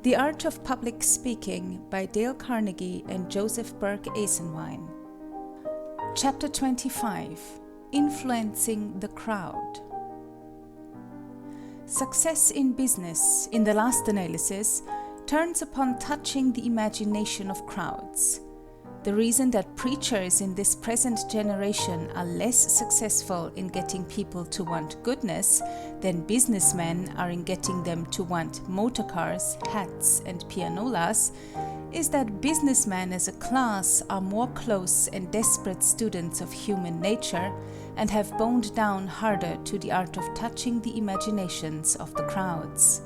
The Art of Public Speaking by Dale Carnegie and Joseph Burke Eisenwine. Chapter 25. Influencing the Crowd. Success in business, in the last analysis, turns upon touching the imagination of crowds. The reason that preachers in this present generation are less successful in getting people to want goodness than businessmen are in getting them to want motor cars, hats, and pianolas is that businessmen as a class are more close and desperate students of human nature and have boned down harder to the art of touching the imaginations of the crowds.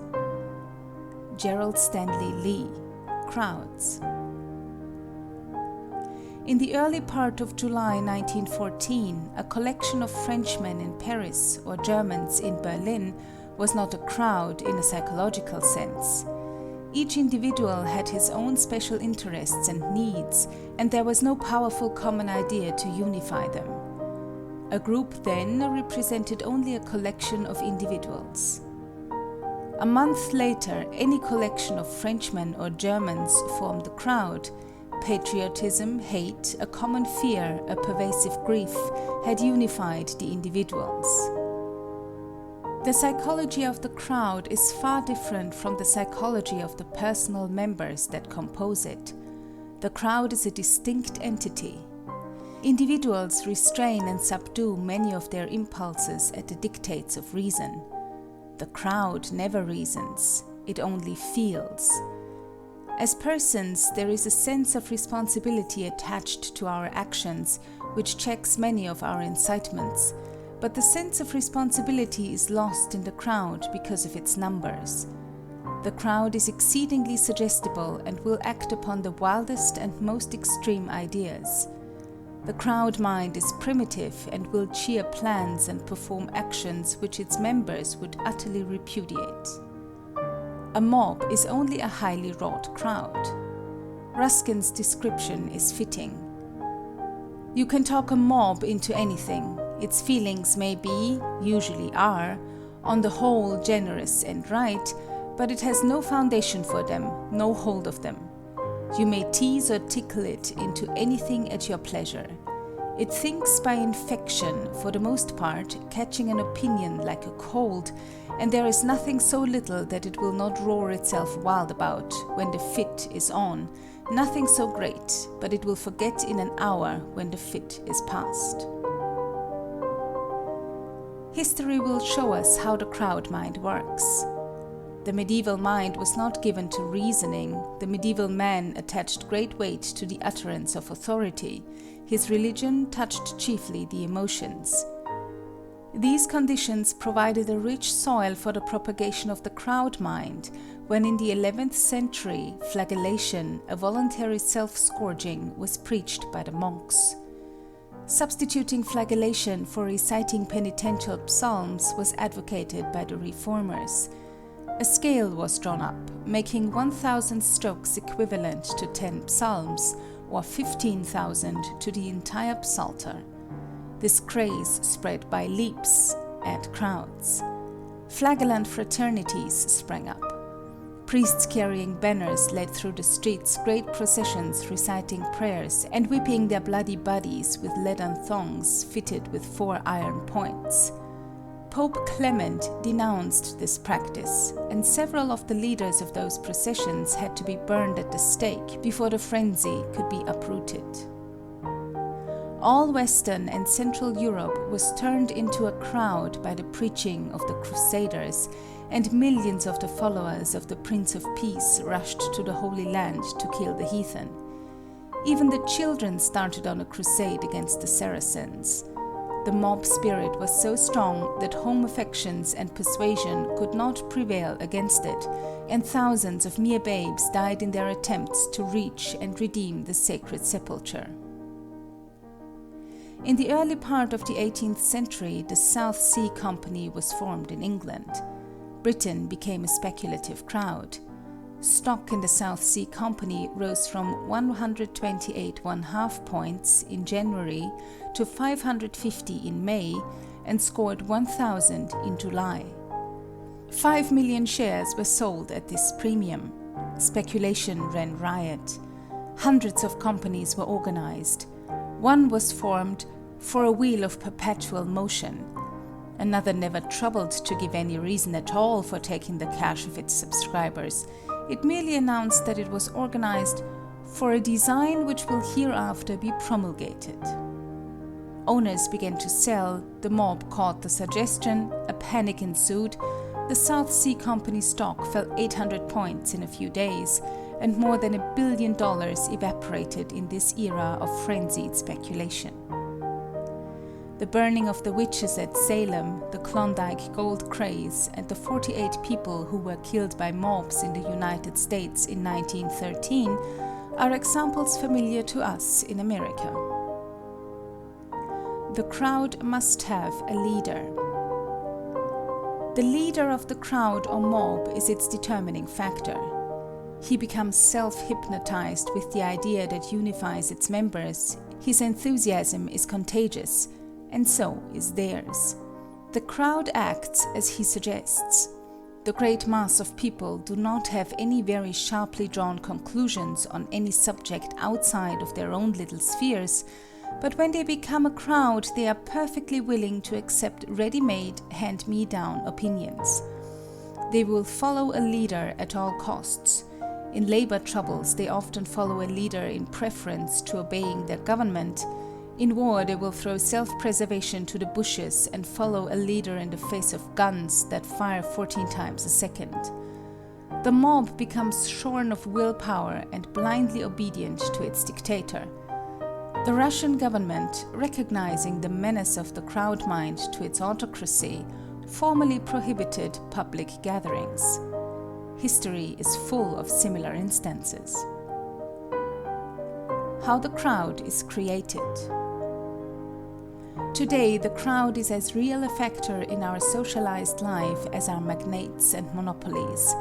Gerald Stanley Lee, Crowds. In the early part of July 1914, a collection of Frenchmen in Paris or Germans in Berlin was not a crowd in a psychological sense. Each individual had his own special interests and needs, and there was no powerful common idea to unify them. A group then represented only a collection of individuals. A month later, any collection of Frenchmen or Germans formed the crowd. Patriotism, hate, a common fear, a pervasive grief had unified the individuals. The psychology of the crowd is far different from the psychology of the personal members that compose it. The crowd is a distinct entity. Individuals restrain and subdue many of their impulses at the dictates of reason. The crowd never reasons, it only feels. As persons, there is a sense of responsibility attached to our actions, which checks many of our incitements, but the sense of responsibility is lost in the crowd because of its numbers. The crowd is exceedingly suggestible and will act upon the wildest and most extreme ideas. The crowd mind is primitive and will cheer plans and perform actions which its members would utterly repudiate. A mob is only a highly wrought crowd. Ruskin's description is fitting. You can talk a mob into anything. Its feelings may be, usually are, on the whole generous and right, but it has no foundation for them, no hold of them. You may tease or tickle it into anything at your pleasure. It thinks by infection, for the most part, catching an opinion like a cold, and there is nothing so little that it will not roar itself wild about when the fit is on, nothing so great, but it will forget in an hour when the fit is past. History will show us how the crowd mind works. The medieval mind was not given to reasoning. The medieval man attached great weight to the utterance of authority. His religion touched chiefly the emotions. These conditions provided a rich soil for the propagation of the crowd mind, when in the 11th century, flagellation, a voluntary self-scourging, was preached by the monks. Substituting flagellation for reciting penitential psalms was advocated by the reformers. A scale was drawn up, making 1,000 strokes equivalent to 10 psalms, or 15,000 to the entire psalter. This craze spread by leaps and crowds. Flagellant fraternities sprang up. Priests carrying banners led through the streets great processions reciting prayers and whipping their bloody bodies with leathern thongs fitted with 4 iron points. Pope Clement denounced this practice, and several of the leaders of those processions had to be burned at the stake before the frenzy could be uprooted. All Western and Central Europe was turned into a crowd by the preaching of the Crusaders, and millions of the followers of the Prince of Peace rushed to the Holy Land to kill the heathen. Even the children started on a crusade against the Saracens. The mob spirit was so strong that home affections and persuasion could not prevail against it, and thousands of mere babes died in their attempts to reach and redeem the sacred sepulchre. In the early part of the 18th century, the South Sea Company was formed in England. Britain became a speculative crowd. Stock in the South Sea Company rose from 128½ points in January to 550 in May and scored 1,000 in July. 5 million shares were sold at this premium. Speculation ran riot. Hundreds of companies were organized. One was formed for a wheel of perpetual motion. Another never troubled to give any reason at all for taking the cash of its subscribers. It merely announced that it was organized for a design which will hereafter be promulgated. Owners began to sell, the mob caught the suggestion, a panic ensued, the South Sea Company stock fell 800 points in a few days, and more than $1 billion evaporated in this era of frenzied speculation. The burning of the witches at Salem, the Klondike gold craze, and the 48 people who were killed by mobs in the United States in 1913 are examples familiar to us in America. The crowd must have a leader. The leader of the crowd or mob is its determining factor. He becomes self-hypnotized with the idea that unifies its members. His enthusiasm is contagious, and so is theirs. The crowd acts as he suggests. The great mass of people do not have any very sharply drawn conclusions on any subject outside of their own little spheres, but when they become a crowd, they are perfectly willing to accept ready-made, hand-me-down opinions. They will follow a leader at all costs. In labor troubles, they often follow a leader in preference to obeying their government. In war, they will throw self-preservation to the bushes and follow a leader in the face of guns that fire 14 times a second. The mob becomes shorn of willpower and blindly obedient to its dictator. The Russian government, recognizing the menace of the crowd mind to its autocracy, formally prohibited public gatherings. History is full of similar instances. How the crowd is created. Today, the crowd is as real a factor in our socialized life as are magnates and monopolies.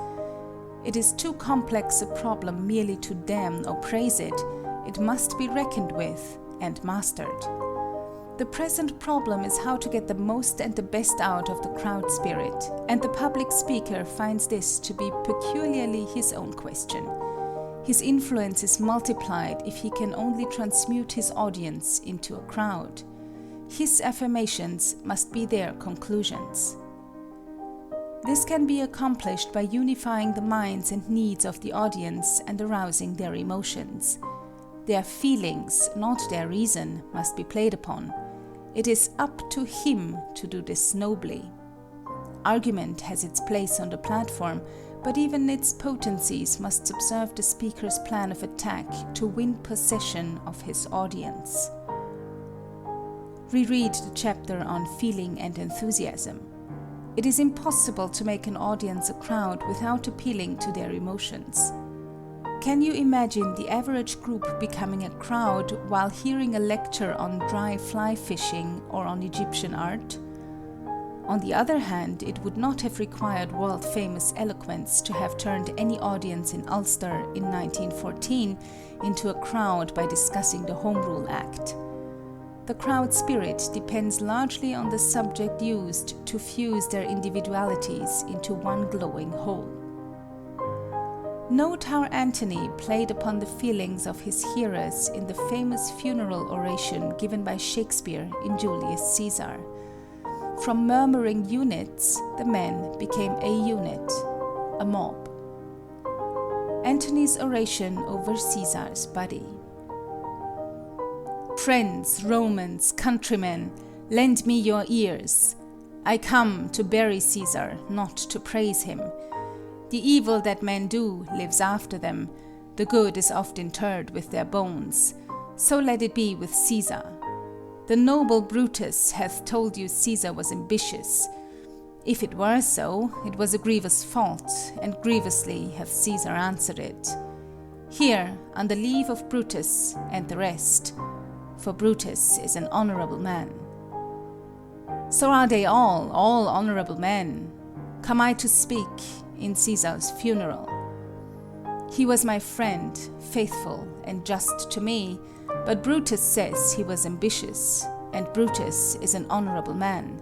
It is too complex a problem merely to damn or praise it. It must be reckoned with and mastered. The present problem is how to get the most and the best out of the crowd spirit, and the public speaker finds this to be peculiarly his own question. His influence is multiplied if he can only transmute his audience into a crowd. His affirmations must be their conclusions. This can be accomplished by unifying the minds and needs of the audience and arousing their emotions. Their feelings, not their reason, must be played upon. It is up to him to do this nobly. Argument has its place on the platform, but even its potencies must subserve the speaker's plan of attack to win possession of his audience. Reread the chapter on feeling and enthusiasm. It is impossible to make an audience a crowd without appealing to their emotions. Can you imagine the average group becoming a crowd while hearing a lecture on dry fly fishing or on Egyptian art? On the other hand, it would not have required world-famous eloquence to have turned any audience in Ulster in 1914 into a crowd by discussing the Home Rule Act. The crowd spirit depends largely on the subject used to fuse their individualities into one glowing whole. Note how Antony played upon the feelings of his hearers in the famous funeral oration given by Shakespeare in Julius Caesar. From murmuring units, the men became a unit, a mob. Antony's oration over Caesar's body. Friends, Romans, countrymen, lend me your ears. I come to bury Caesar, not to praise him. The evil that men do lives after them. The good is oft interred with their bones. So let it be with Caesar. The noble Brutus hath told you Caesar was ambitious. If it were so, it was a grievous fault, and grievously hath Caesar answered it. Here, on the leave of Brutus and the rest, for Brutus is an honorable man. So are they all honorable men. Come I to speak in Caesar's funeral. He was my friend, faithful and just to me, but Brutus says he was ambitious, and Brutus is an honorable man.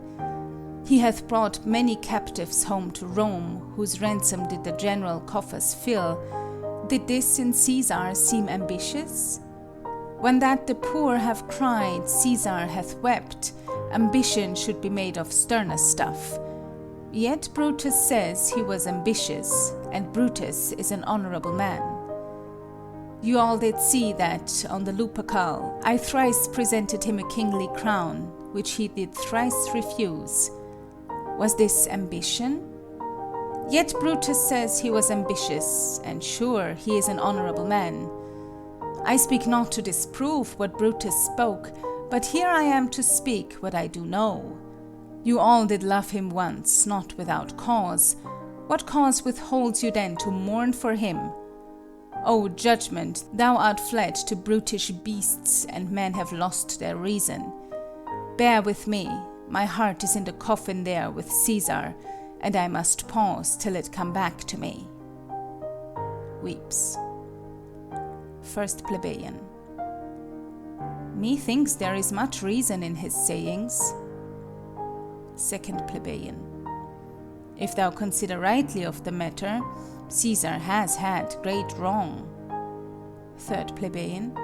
He hath brought many captives home to Rome, whose ransom did the general coffers fill. Did this in Caesar seem ambitious? When that the poor have cried, Caesar hath wept, ambition should be made of sterner stuff. Yet Brutus says he was ambitious, and Brutus is an honorable man. You all did see that, on the Lupercal, I thrice presented him a kingly crown, which he did thrice refuse. Was this ambition? Yet Brutus says he was ambitious, and sure he is an honorable man. I speak not to disprove what Brutus spoke, but here I am to speak what I do know. You all did love him once, not without cause. What cause withholds you then to mourn for him? O judgment, thou art fled to brutish beasts, and men have lost their reason. Bear with me, my heart is in the coffin there with Caesar, and I must pause till it come back to me. Weeps. First Plebeian. Methinks there is much reason in his sayings. Second Plebeian. If thou consider rightly of the matter, Caesar has had great wrong. Third Plebeian.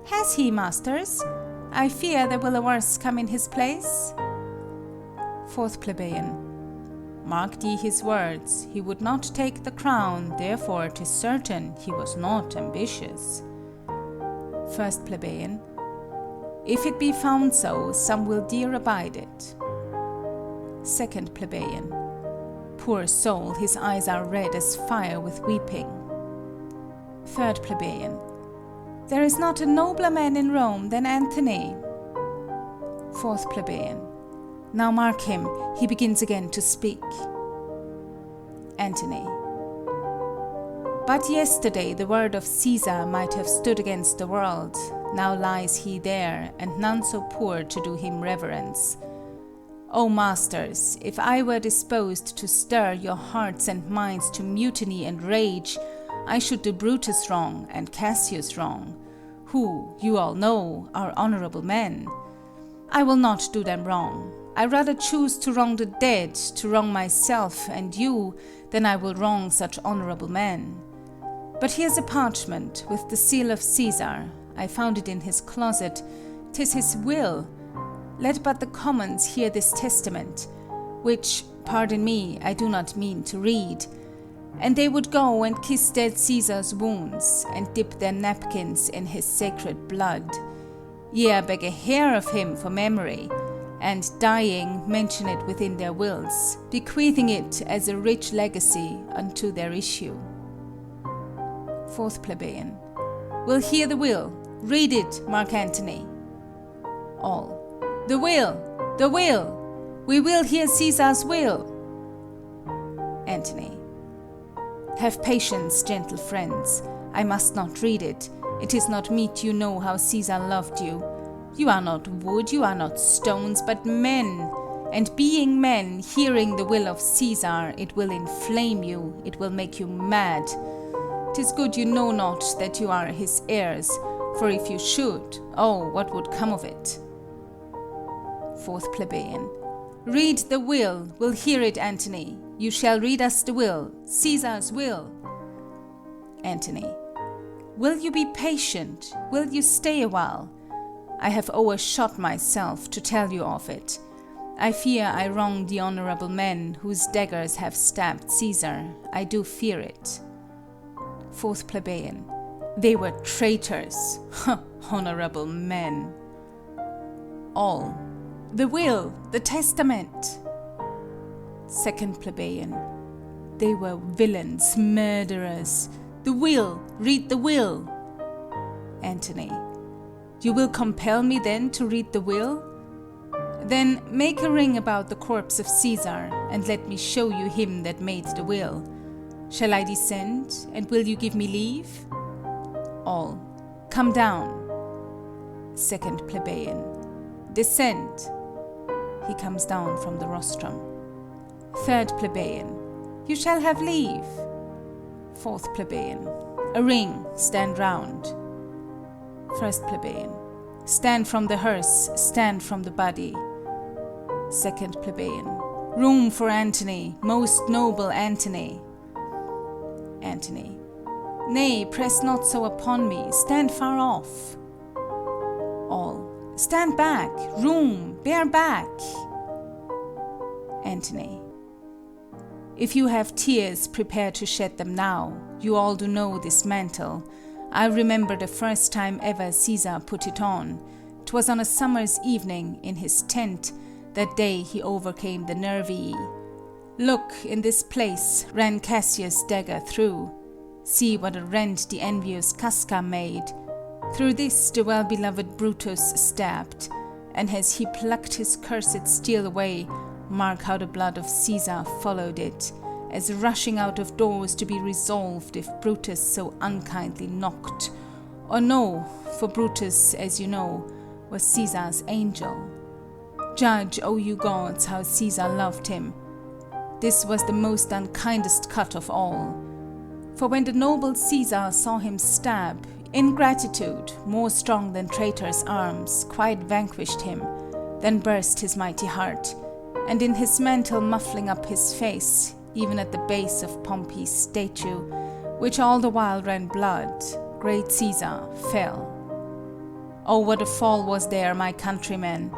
Has he, masters? I fear there will a worse come in his place. Fourth Plebeian. Mark ye his words, he would not take the crown, therefore 'tis certain he was not ambitious. First Plebeian. If it be found so, some will dear abide it. Second Plebeian. Poor soul, his eyes are red as fire with weeping. Third Plebeian. There is not a nobler man in Rome than Antony. Fourth Plebeian. Now mark him, he begins again to speak. Antony. But yesterday the word of Caesar might have stood against the world. Now lies he there, and none so poor to do him reverence. O masters, if I were disposed to stir your hearts and minds to mutiny and rage, I should do Brutus wrong and Cassius wrong, who, you all know, are honorable men. I will not do them wrong. I rather choose to wrong the dead, to wrong myself and you, than I will wrong such honorable men. But here's a parchment with the seal of Caesar. I found it in his closet. 'Tis his will. Let but the commons hear this testament, which, pardon me, I do not mean to read, and they would go and kiss dead Caesar's wounds, and dip their napkins in his sacred blood. Yea, beg a hair of him for memory, and dying mention it within their wills, bequeathing it as a rich legacy unto their issue. Fourth Plebeian. We'll hear the will. Read it, Mark Antony. All. The will! The will! We will hear Caesar's will! Antony. Have patience, gentle friends. I must not read it. It is not meet you know how Caesar loved you. You are not wood, you are not stones, but men. And being men, hearing the will of Caesar, it will inflame you, it will make you mad. 'Tis good you know not that you are his heirs, for if you should, oh, what would come of it? Fourth Plebeian. Read the will. We'll hear it, Antony. You shall read us the will. Caesar's will. Antony. Will you be patient? Will you stay a while? I have overshot myself to tell you of it. I fear I wrong the honorable men whose daggers have stabbed Caesar. I do fear it. Fourth Plebeian. They were traitors. Honorable men. All. The will, the testament. Second Plebeian. They were villains, murderers. The will, read the will. Antony. You will compel me then to read the will? Then make a ring about the corpse of Caesar, and let me show you him that made the will. Shall I descend, and will you give me leave? All. Come down. Second Plebeian. Descend. He comes down from the rostrum. Third Plebeian. You shall have leave. Fourth Plebeian. A ring, stand round. First Plebeian. Stand from the hearse, stand from the body. Second Plebeian. Room for Antony, most noble Antony. Antony. Nay, press not so upon me, stand far off. All. Stand back, room, bear back. Antony. If you have tears, prepare to shed them now. You all do know this mantle. I remember the first time ever Caesar put it on. 'Twas on a summer's evening, in his tent, that day he overcame the Nervii. Look, in this place ran Cassius' dagger through. See what a rent the envious Casca made. Through this the well-beloved Brutus stabbed, and as he plucked his cursed steel away, mark how the blood of Caesar followed it, as rushing out of doors to be resolved if Brutus so unkindly knocked. Or no, for Brutus, as you know, was Caesar's angel. Judge, O you gods, how Caesar loved him. This was the most unkindest cut of all. For when the noble Caesar saw him stab, ingratitude, more strong than traitors' arms, quite vanquished him, then burst his mighty heart, and in his mantle muffling up his face, even at the base of Pompey's statue, which all the while ran blood, great Caesar fell. Oh, what a fall was there, my countrymen!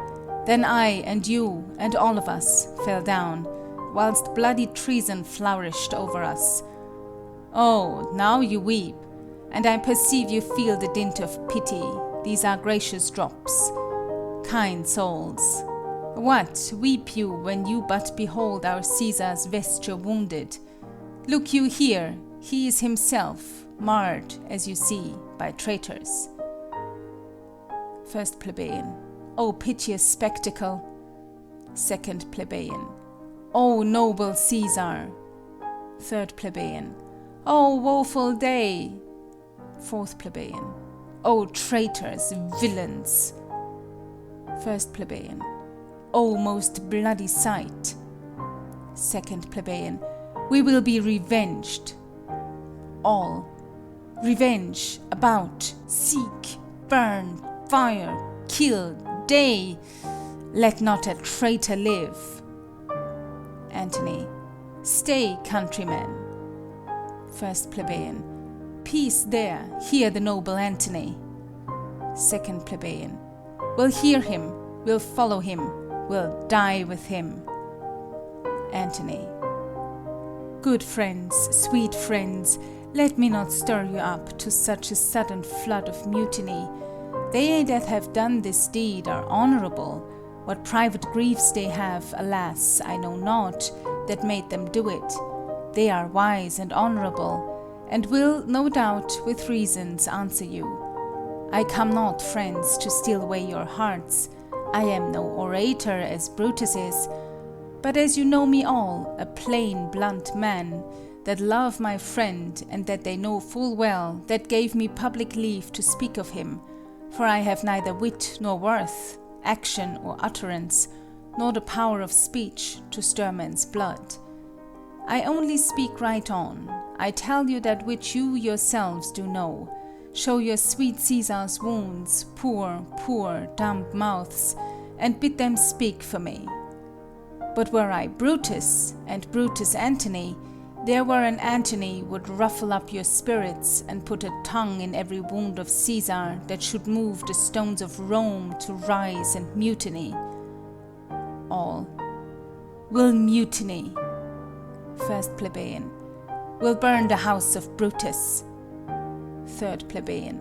Then I and you and all of us fell down, whilst bloody treason flourished over us. Oh, now you weep, and I perceive you feel the dint of pity. These are gracious drops. Kind souls, what weep you when you but behold our Caesar's vesture wounded? Look you here, he is himself, marred, as you see, by traitors. First plebeian. O piteous spectacle! Second plebeian. O noble Caesar! Third plebeian. O woeful day! Fourth plebeian. O traitors, villains! First plebeian. O most bloody sight! Second plebeian. We will be revenged. All. Revenge, about, seek, burn, fire, kill, day. Let not a traitor live. Antony. Stay, countrymen. First plebeian. Peace there, hear the noble Antony. Second plebeian. We'll hear him, we'll follow him, we'll die with him. Antony. Good friends, sweet friends, let me not stir you up to such a sudden flood of mutiny. They that have done this deed are honorable. What private griefs they have, alas, I know not, that made them do it. They are wise and honorable, and will, no doubt, with reasons answer you. I come not, friends, to steal away your hearts. I am no orator, as Brutus is, but as you know me all, a plain, blunt man, that love my friend, and that they know full well, that gave me public leave to speak of him, for I have neither wit nor worth, action or utterance, nor the power of speech to stir men's blood. I only speak right on. I tell you that which you yourselves do know. Show your sweet Caesar's wounds, poor, poor, dumb mouths, and bid them speak for me. But were I Brutus, and Brutus Antony, there were an Antony would ruffle up your spirits, and put a tongue in every wound of Caesar, that should move the stones of Rome to rise and mutiny. All. Will mutiny. First plebeian. Will burn the house of Brutus. Third plebeian.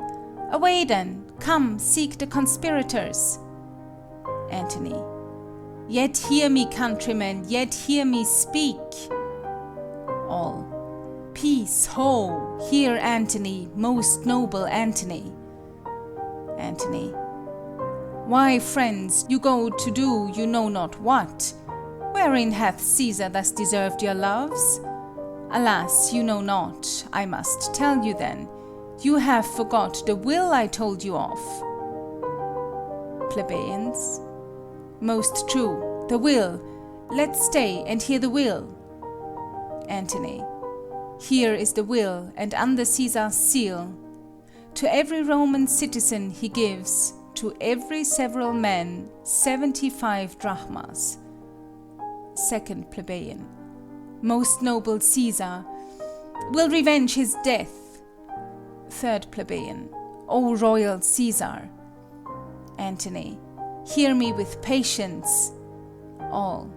Away then, come, seek the conspirators. Antony. Yet hear me, countrymen, yet hear me speak. All. Peace, ho! Hear Antony, most noble Antony. Antony. Why, friends, you go to do you know not what. Wherein hath Caesar thus deserved your loves? Alas, you know not, I must tell you then. You have forgot the will I told you of. Plebeians. Most true, the will. Let's stay and hear the will. Antony. Here is the will, and under Caesar's seal. To every Roman citizen he gives, to every several man, 75 drachmas. 2nd plebeian. Most noble Caesar, will revenge his death. 3rd plebeian. O royal Caesar. Antony. Hear me with patience. All.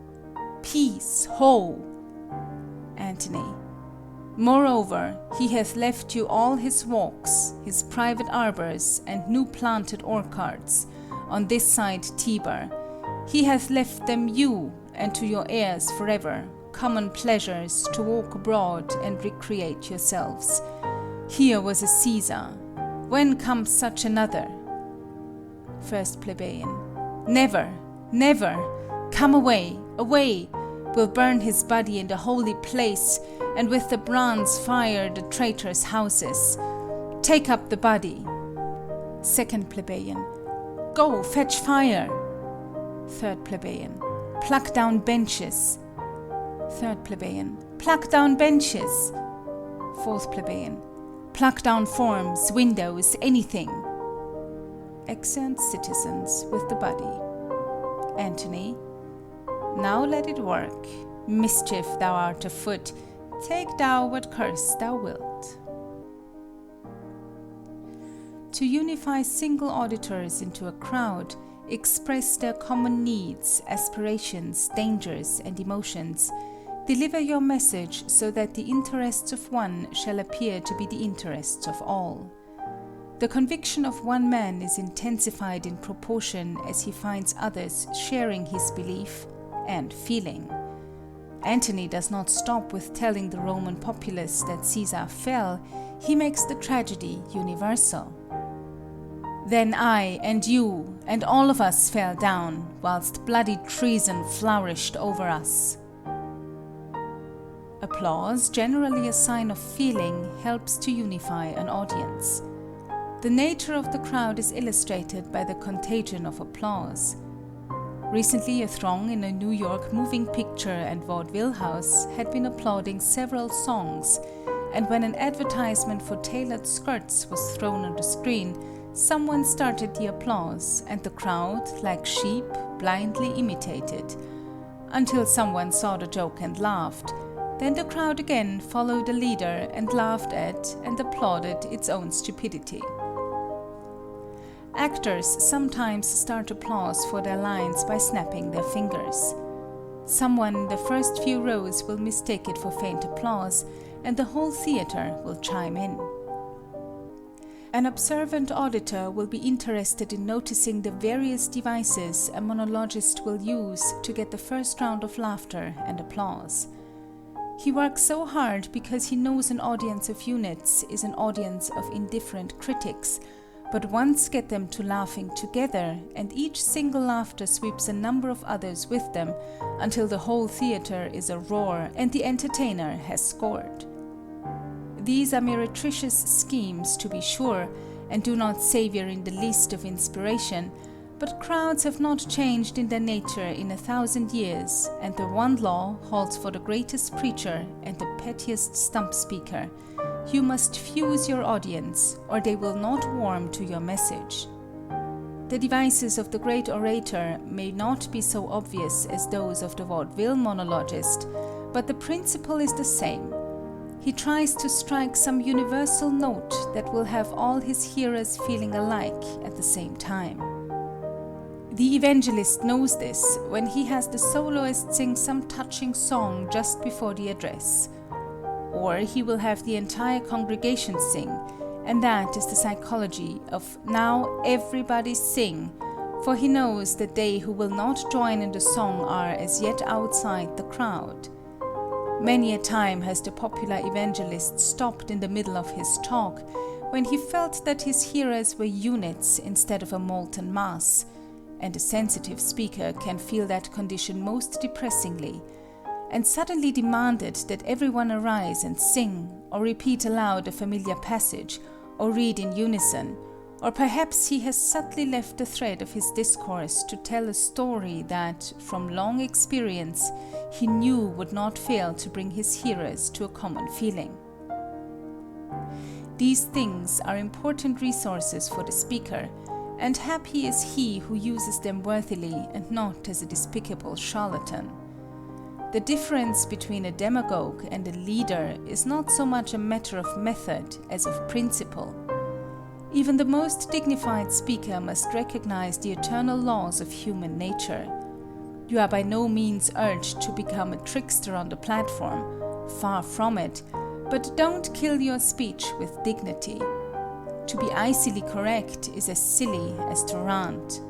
Peace, ho. Antony. Moreover, he hath left you all his walks, his private arbours, and new planted orchards, on this side Tiber. He hath left them you, and to your heirs forever, common pleasures, to walk abroad and recreate yourselves. Here was a Caesar. When comes such another? 1st plebeian. Never, never. Come away, away. Will burn his body in the holy place, and with the brands fire the traitors' houses. Take up the body. 2nd plebeian. Go, fetch fire. 3rd plebeian. Pluck down benches. 3rd plebeian. Pluck down benches. 4th plebeian. Pluck down forms, windows, anything. Exeunt citizens with the body. Antony. Now let it work. Mischief thou art afoot. Take thou what curse thou wilt. To unify single auditors into a crowd, express their common needs, aspirations, dangers, and emotions. Deliver your message so that the interests of one shall appear to be the interests of all. The conviction of one man is intensified in proportion as he finds others sharing his belief and feeling. Antony does not stop with telling the Roman populace that Caesar fell, he makes the tragedy universal. Then I and you and all of us fell down, whilst bloody treason flourished over us. Applause, generally a sign of feeling, helps to unify an audience. The nature of the crowd is illustrated by the contagion of applause. Recently, a throng in a New York moving picture and vaudeville house had been applauding several songs, and when an advertisement for tailored skirts was thrown on the screen, someone started the applause, and the crowd, like sheep, blindly imitated, until someone saw the joke and laughed. Then the crowd again followed the leader and laughed at and applauded its own stupidity. Actors sometimes start applause for their lines by snapping their fingers. Someone in the first few rows will mistake it for faint applause, and the whole theater will chime in. An observant auditor will be interested in noticing the various devices a monologist will use to get the first round of laughter and applause. He works so hard because he knows an audience of units is an audience of indifferent critics, but once get them to laughing together, and each single laughter sweeps a number of others with them until the whole theater is a roar and the entertainer has scored. These are meretricious schemes, to be sure, and do not savour in the least of inspiration, but crowds have not changed in their nature in 1,000 years, and the one law holds for the greatest preacher and the pettiest stump speaker. You must fuse your audience, or they will not warm to your message. The devices of the great orator may not be so obvious as those of the vaudeville monologist, but the principle is the same. He tries to strike some universal note that will have all his hearers feeling alike at the same time. The evangelist knows this when he has the soloist sing some touching song just before the address. Or he will have the entire congregation sing, and that is the psychology of now everybody sing, for he knows that they who will not join in the song are as yet outside the crowd. Many a time has the popular evangelist stopped in the middle of his talk when he felt that his hearers were units instead of a molten mass, and a sensitive speaker can feel that condition most depressingly, and suddenly demanded that everyone arise and sing, or repeat aloud a familiar passage, or read in unison, or perhaps he has subtly left the thread of his discourse to tell a story that, from long experience, he knew would not fail to bring his hearers to a common feeling. These things are important resources for the speaker, and happy is he who uses them worthily and not as a despicable charlatan. The difference between a demagogue and a leader is not so much a matter of method as of principle. Even the most dignified speaker must recognize the eternal laws of human nature. You are by no means urged to become a trickster on the platform, far from it, but don't kill your speech with dignity. To be icily correct is as silly as to rant.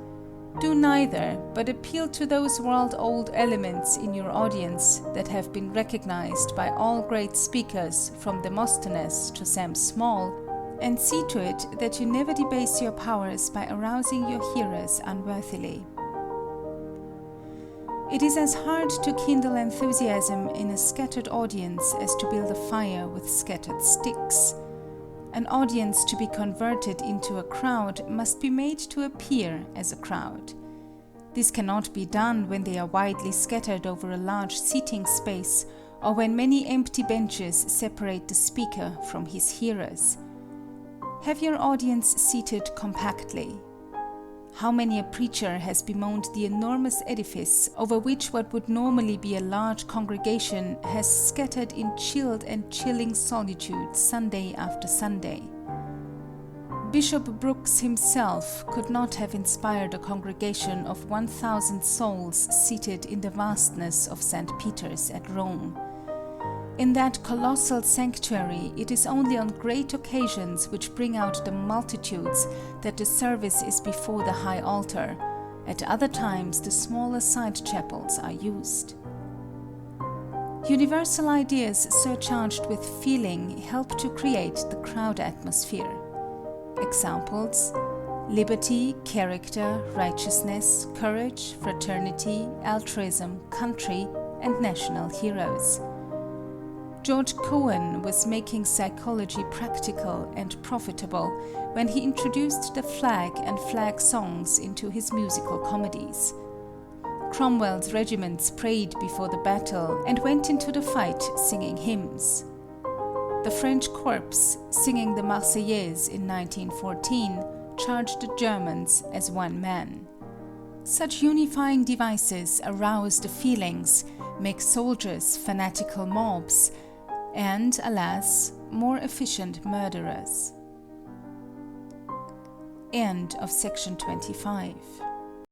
Do neither, but appeal to those world-old elements in your audience that have been recognized by all great speakers from Demosthenes to Sam Small, and see to it that you never debase your powers by arousing your hearers unworthily. It is as hard to kindle enthusiasm in a scattered audience as to build a fire with scattered sticks. An audience to be converted into a crowd must be made to appear as a crowd. This cannot be done when they are widely scattered over a large seating space or when many empty benches separate the speaker from his hearers. Have your audience seated compactly. How many a preacher has bemoaned the enormous edifice over which what would normally be a large congregation has scattered in chilled and chilling solitude Sunday after Sunday. Bishop Brooks himself could not have inspired a congregation of 1,000 souls seated in the vastness of St. Peter's at Rome. In that colossal sanctuary, it is only on great occasions which bring out the multitudes that the service is before the high altar. At other times, the smaller side chapels are used. Universal ideas surcharged with feeling help to create the crowd atmosphere. Examples: liberty, character, righteousness, courage, fraternity, altruism, country, and national heroes. George Cohan was making psychology practical and profitable when he introduced the flag and flag songs into his musical comedies. Cromwell's regiments prayed before the battle and went into the fight singing hymns. The French corps, singing the Marseillaise in 1914, charged the Germans as one man. Such unifying devices arouse the feelings, make soldiers fanatical mobs, and, alas, more efficient murderers. End of section 25.